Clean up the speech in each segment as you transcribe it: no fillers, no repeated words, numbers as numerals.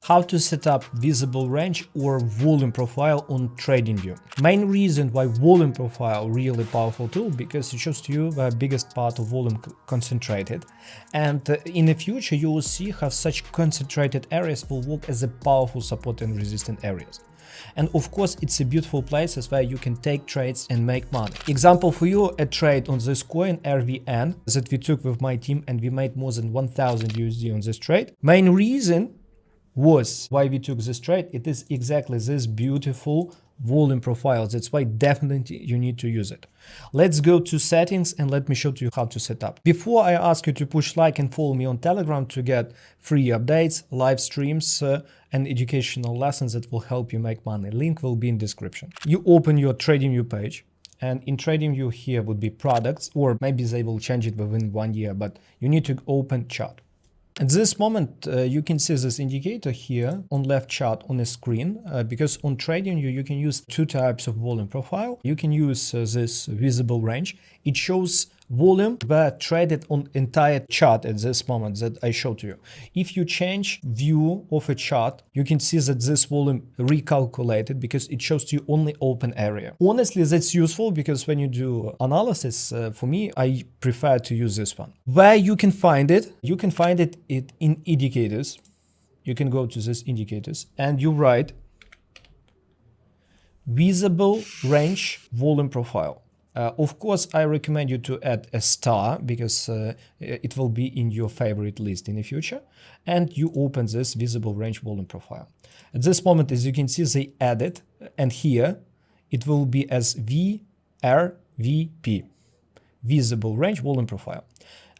How to set up visible range or volume profile on TradingView. Main reason why volume profile really powerful tool, because it shows to you the biggest part of volume concentrated, and in the future you will see how such concentrated areas will work as a powerful support and resistance areas. And of course, it's a beautiful places where you can take trades and make money. Example for you, a trade on this coin RVN that we took with my team, and we made more than 1000 USD on this trade. Main reason was why we took this trade. It is exactly this beautiful volume profile. That's why definitely you need to use it. Let's go to settings and let me show you how to set up. Before I ask you to push like and follow me on Telegram to get free updates, live streams and educational lessons that will help you make money. Link will be in description. You open your TradingView page, and in TradingView here would be products, or maybe they will change it within 1 year, but you need to open chart. At this moment, you can see this indicator here on left chart on the screen, because on TradingView you can use two types of volume profile. You can use this visible range. It shows volume but traded on entire chart at this moment that I showed to you. If you change view of a chart, you can see that this volume recalculated because it shows to you only open area. Honestly, that's useful because when you do analysis, for me, I prefer to use this one. Where you can find it in indicators. You can go to this indicators and you write visible range volume profile. Of course, I recommend you to add a star because it will be in your favorite list in the future. And you open this visible range volume profile. At this moment, as you can see, they added, and here it will be as VRVP, visible range volume profile.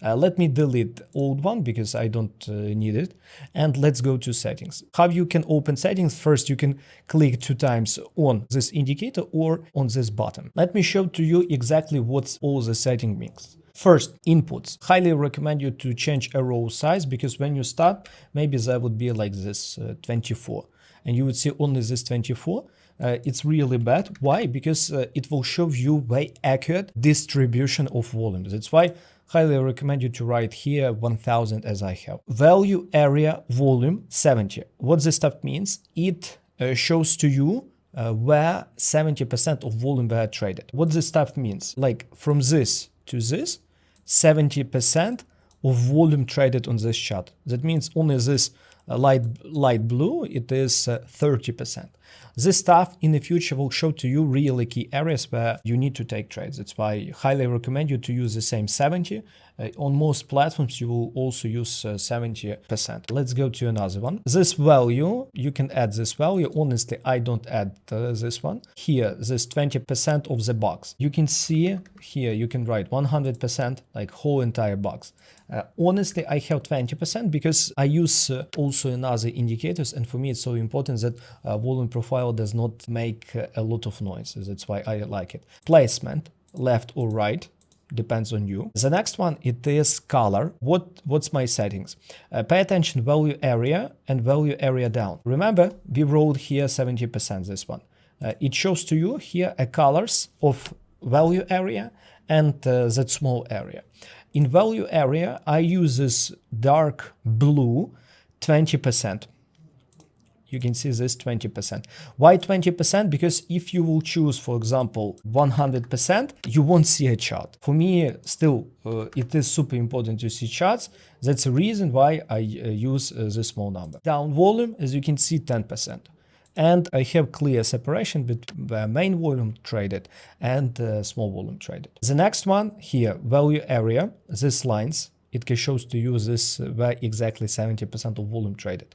Let me delete the old one because I don't need it. And let's go to settings. How you can open settings? First, you can click 2 times on this indicator or on this button. Let me show to you exactly what all the setting means. First, inputs. Highly recommend you to change a row size because when you start, maybe that would be like this 24. And you would see only this 24. It's really bad. Why? Because it will show you very accurate distribution of volumes. That's why highly recommend you to write here 1000 as I have. Value area volume 70. What this stuff means? It shows to you where 70% of volume were traded. What this stuff means? Like from this to this, 70% of volume traded on this chart. That means only this light blue, it is 30%. This stuff in the future will show to you really key areas where you need to take trades. That's why I highly recommend you to use the same 70. On most platforms, you will also use 70%. Let's go to another one. This value, you can add this value. Honestly, I don't add this one. Here, this 20% of the box. You can see here, you can write 100%, like whole entire box. Honestly, I have 20% because I use also another indicators, and for me it's so important that volume profile does not make a lot of noise. That's why I like it. Placement, left or right, depends on you. The next one, it is color. What's my settings? Pay attention, value area and value area down. Remember, we wrote here 70%, this one. It shows to you here a colors of value area and that small area. In value area, I use this dark blue 20%. You can see this 20%. Why 20%? Because if you will choose, for example, 100%, you won't see a chart. For me, still, it is super important to see charts. That's the reason why I use this small number. Down volume, as you can see, 10%. And I have clear separation between the main volume traded and small volume traded. The next one here, value area, these lines, it shows to you this where exactly 70% of volume traded.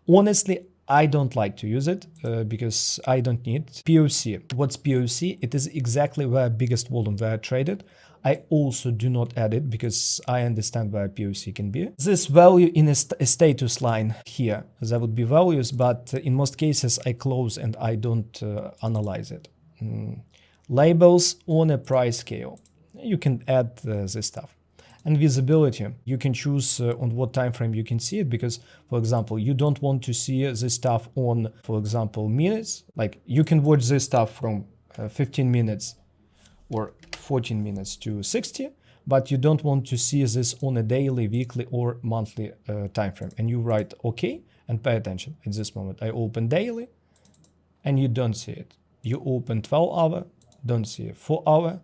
Honestly, I don't like to use it because I don't need POC. What's POC? It is exactly where biggest volume were traded. I also do not add it because I understand where POC can be. This value in a status line here, that would be values, but in most cases I close and I don't analyze it. Labels on a price scale. You can add this stuff. And visibility, you can choose on what time frame you can see it, because, for example, you don't want to see this stuff on, for example, minutes. Like you can watch this stuff from 15 minutes or 14 minutes to 60, but you don't want to see this on a daily, weekly or monthly time frame. And you write OK, And pay attention, at this moment I open daily and you don't see it. You open 12 hour, don't see it. 4 hour,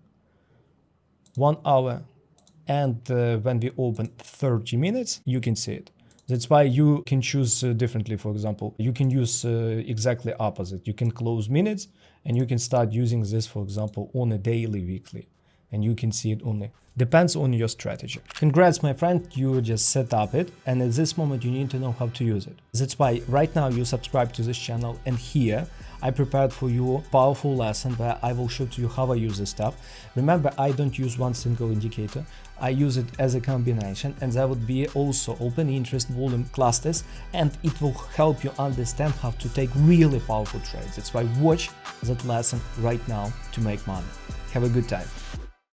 1 hour, and when we open 30 minutes, you can see it. That's why you can choose differently. For example, you can use exactly opposite. You can close minutes and you can start using this, for example, on a daily, weekly, and you can see it only. Depends on your strategy. Congrats, my friend, you just set up it, and at this moment you need to know how to use it. That's why right now you subscribe to this channel, and here I prepared for you a powerful lesson where I will show to you how I use this stuff. Remember, I don't use one single indicator. I use it as a combination, and there would be also open interest, volume, clusters, and it will help you understand how to take really powerful trades. That's why watch that lesson right now to make money. Have a good time.